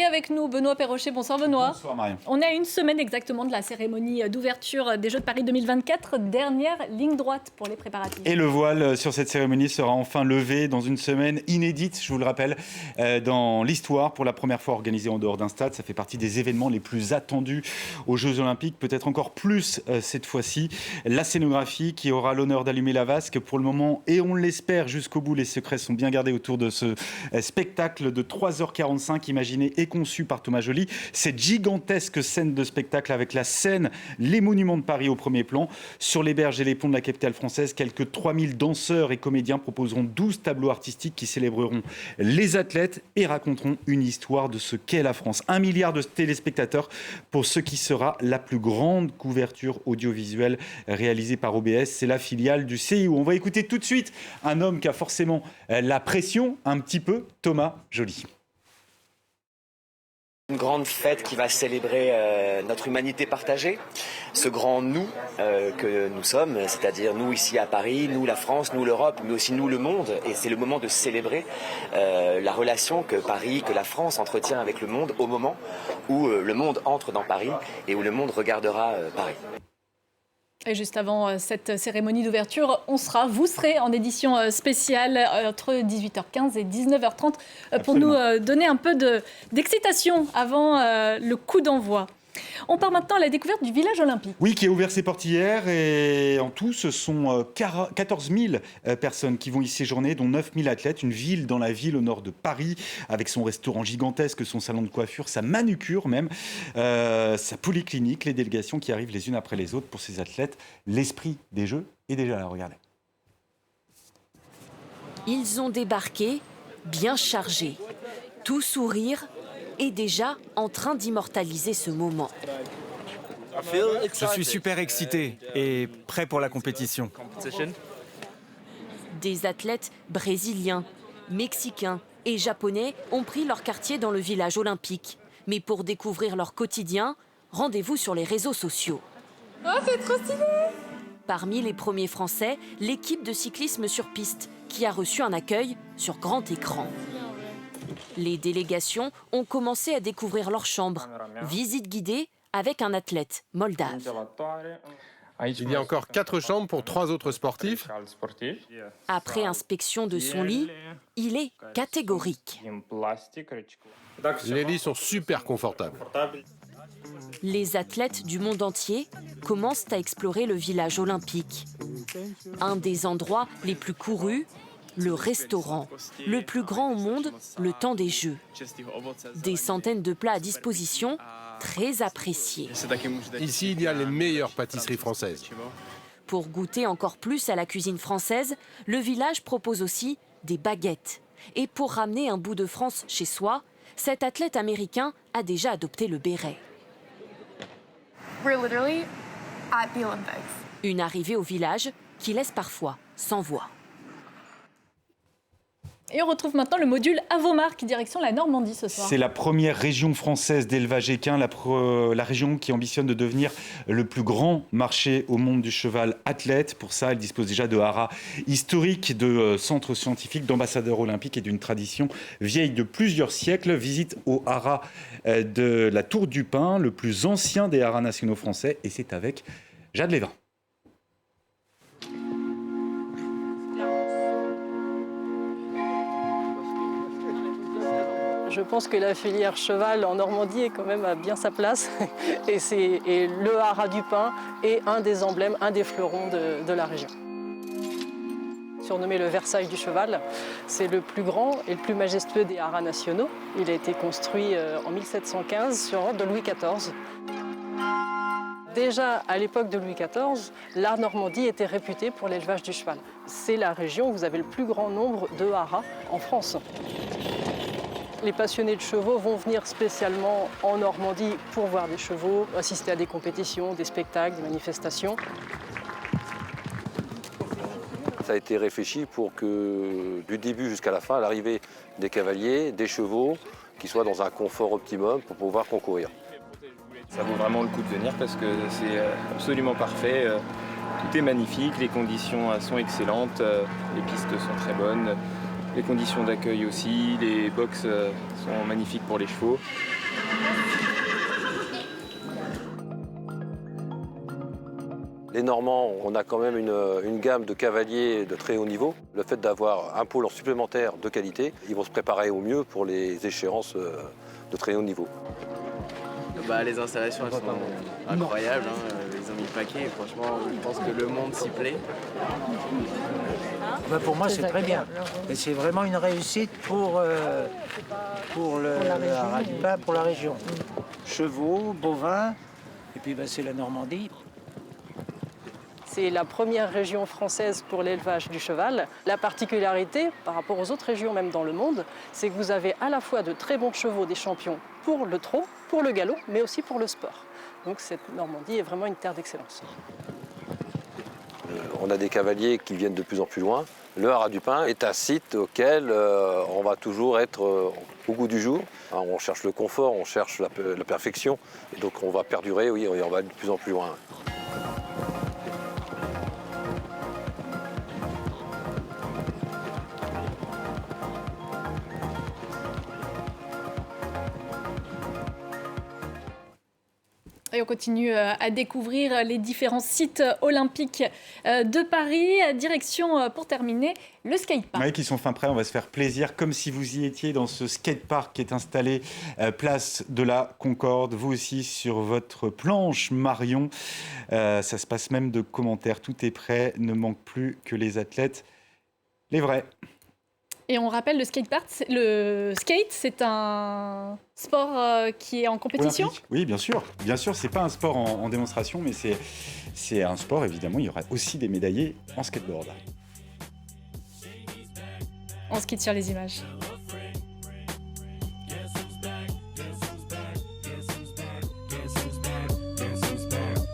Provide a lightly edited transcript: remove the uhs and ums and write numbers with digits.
Et avec nous, Benoît Perrochet. Bonsoir Benoît. Bonsoir Marion. On est à une semaine exactement de la cérémonie d'ouverture des Jeux de Paris 2024. Dernière ligne droite pour les préparatifs. Et le voile sur cette cérémonie sera enfin levé dans une semaine inédite, je vous le rappelle, dans l'histoire. Pour la première fois organisée en dehors d'un stade. Ça fait partie des événements les plus attendus aux Jeux Olympiques. Peut-être encore plus cette fois-ci. La scénographie qui aura l'honneur d'allumer la vasque pour le moment. Et on l'espère jusqu'au bout. Les secrets sont bien gardés autour de ce spectacle de 3h45 imaginé et conçu par Thomas Joly. Cette gigantesque scène de spectacle avec la Seine, les monuments de Paris au premier plan. Sur les berges et les ponts de la capitale française, quelques 3000 danseurs et comédiens proposeront 12 tableaux artistiques qui célébreront les athlètes et raconteront une histoire de ce qu'est la France. 1 milliard de téléspectateurs pour ce qui sera la plus grande couverture audiovisuelle réalisée par OBS. C'est la filiale du CIO. On va écouter tout de suite un homme qui a forcément la pression, un petit peu, Thomas Joly. Une grande fête qui va célébrer notre humanité partagée, ce grand nous que nous sommes, c'est-à-dire nous ici à Paris, nous la France, nous l'Europe, mais aussi nous le monde. Et c'est le moment de célébrer la relation que Paris, que la France entretient avec le monde au moment où le monde entre dans Paris et où le monde regardera Paris. Et juste avant cette cérémonie d'ouverture, vous serez en édition spéciale entre 18h15 et 19h30 pour nous donner un peu d'excitation avant le coup d'envoi. On part maintenant à la découverte du village olympique. Oui, qui a ouvert ses portes hier et en tout, ce sont 14 000 personnes qui vont y séjourner, dont 9 000 athlètes. Une ville dans la ville au nord de Paris, avec son restaurant gigantesque, son salon de coiffure, sa manucure même, sa polyclinique, les délégations qui arrivent les unes après les autres pour ces athlètes. L'esprit des Jeux est déjà là, regardez. Ils ont débarqué, bien chargés, tout sourire et déjà en train d'immortaliser ce moment. Je suis super excité et prêt pour la compétition. Des athlètes brésiliens, mexicains et japonais ont pris leur quartier dans le village olympique. Mais pour découvrir leur quotidien, rendez-vous sur les réseaux sociaux. Oh, c'est trop stylé! Parmi les premiers Français, l'équipe de cyclisme sur piste qui a reçu un accueil sur grand écran. Les délégations ont commencé à découvrir leur chambre. Visite guidée avec un athlète moldave. Il y a encore 4 chambres pour 3 autres sportifs. Après inspection de son lit, il est catégorique. Les lits sont super confortables. Les athlètes du monde entier commencent à explorer le village olympique. Un des endroits les plus courus, le restaurant, le plus grand au monde, le temps des Jeux. Des centaines de plats à disposition, très appréciés. Ici, il y a les meilleures pâtisseries françaises. Pour goûter encore plus à la cuisine française, le village propose aussi des baguettes. Et pour ramener un bout de France chez soi, cet athlète américain a déjà adopté le béret. Une arrivée au village qui laisse parfois sans voix. Et on retrouve maintenant le module Avomark, direction la Normandie ce soir. C'est la première région française d'élevage équin, la région qui ambitionne de devenir le plus grand marché au monde du cheval athlète. Pour ça, elle dispose déjà de haras historiques, de centres scientifiques, d'ambassadeurs olympiques et d'une tradition vieille de plusieurs siècles. Visite au haras de la Tour du Pin, le plus ancien des haras nationaux français. Et c'est avec Jade Lévin. Je pense que la filière cheval en Normandie est quand même à bien sa place. Et le haras du Pin est un des emblèmes, un des fleurons de la région. Surnommé le Versailles du cheval, c'est le plus grand et le plus majestueux des haras nationaux. Il a été construit en 1715 sur ordre de Louis XIV. Déjà, à l'époque de Louis XIV, la Normandie était réputée pour l'élevage du cheval. C'est la région où vous avez le plus grand nombre de haras en France. Les passionnés de chevaux vont venir spécialement en Normandie pour voir des chevaux, assister à des compétitions, des spectacles, des manifestations. Ça a été réfléchi pour que, du début jusqu'à la fin, l'arrivée des cavaliers, des chevaux, qui soient dans un confort optimum pour pouvoir concourir. Ça vaut vraiment le coup de venir parce que c'est absolument parfait. Tout est magnifique, les conditions sont excellentes, les pistes sont très bonnes. Les conditions d'accueil aussi, les box sont magnifiques pour les chevaux. Les Normands, on a quand même une gamme de cavaliers de très haut niveau. Le fait d'avoir un pôle supplémentaire de qualité, ils vont se préparer au mieux pour les échéances de très haut niveau. Les installations elles sont incroyables, hein. Ils ont mis le paquet et franchement je pense que le monde s'y plaît. Pour moi c'est très bien. Et c'est vraiment une réussite pour le Haras du Pin, pour la région. Chevaux, bovins, et puis c'est la Normandie. C'est la première région française pour l'élevage du cheval. La particularité, par rapport aux autres régions même dans le monde, c'est que vous avez à la fois de très bons chevaux, des champions pour le trot, pour le galop, mais aussi pour le sport. Donc cette Normandie est vraiment une terre d'excellence. On a des cavaliers qui viennent de plus en plus loin. Le Haras du Pin est un site auquel on va toujours être au goût du jour. On cherche le confort, on cherche la perfection. Et donc on va perdurer, oui, on va aller de plus en plus loin. Et on continue à découvrir les différents sites olympiques de Paris. Direction, pour terminer, le skatepark. Oui, qui sont fin prêts, on va se faire plaisir, comme si vous y étiez dans ce skatepark qui est installé place de la Concorde. Vous aussi, sur votre planche, Marion. Ça se passe même de commentaires, tout est prêt, ne manque plus que les athlètes, les vrais. Et on rappelle, le skate, c'est un sport qui est en compétition ? Olympique. Oui, bien sûr. Bien sûr, c'est pas un sport en démonstration, mais c'est un sport, évidemment. Il y aura aussi des médaillés en skateboard. On se quitte sur les images.